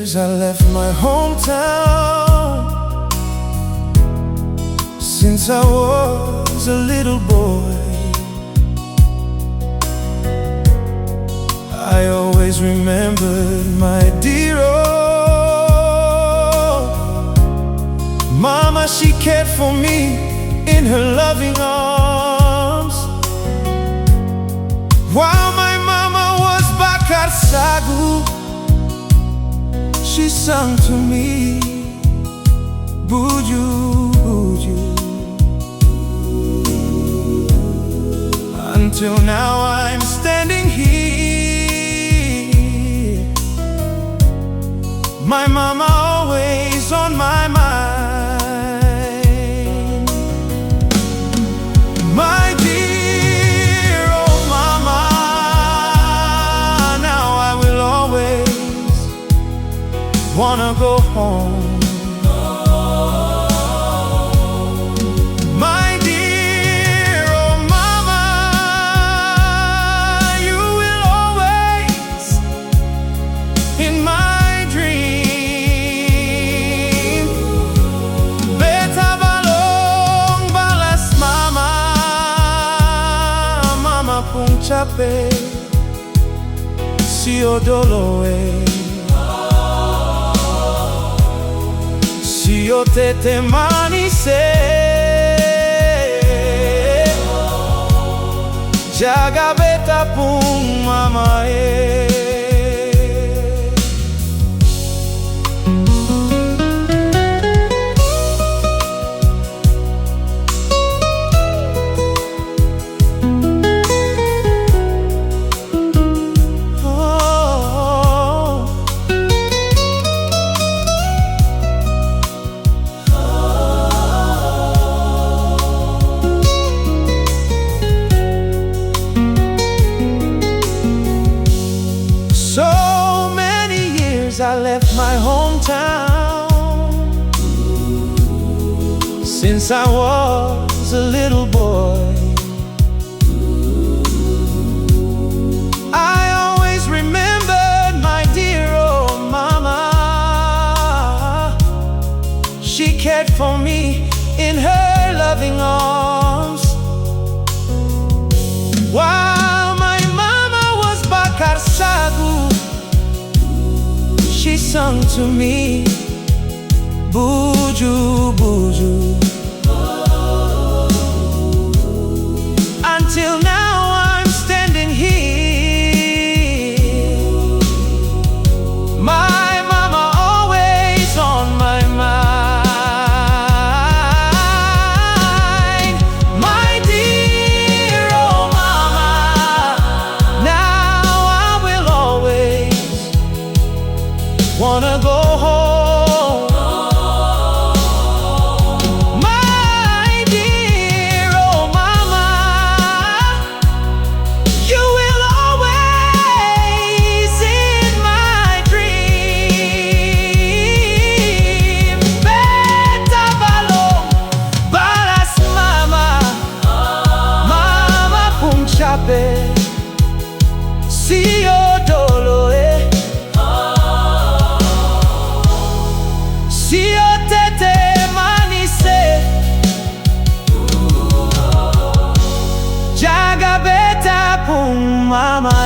years I left my hometown. Since I was a little boy, I always remembered my dear old Mama. She cared for me in her loving arms, while my mama was Bakar Sagu. She sung to me, Buju, Buju. Until now I'm standing here, my mama always on my mind. My dear old mama, now I will always wanna go home. Chape, si odoloe, si o tete manise, jaga beta pung mama I left my hometown. Since I was a little boy, I always remembered my dear old mama. She cared for me in her loving arms, while my mama was Bakar Sagu. She sung to me, Buju, Buju. Until now I'm standing here, my mama always on my mind. My dear old mama, now I will always wanna go home. My dear old mama, you will always in my dream. Beta balong balas mama, mama pung chape, si odoloe. Si o tete manise, jaga beta pung mama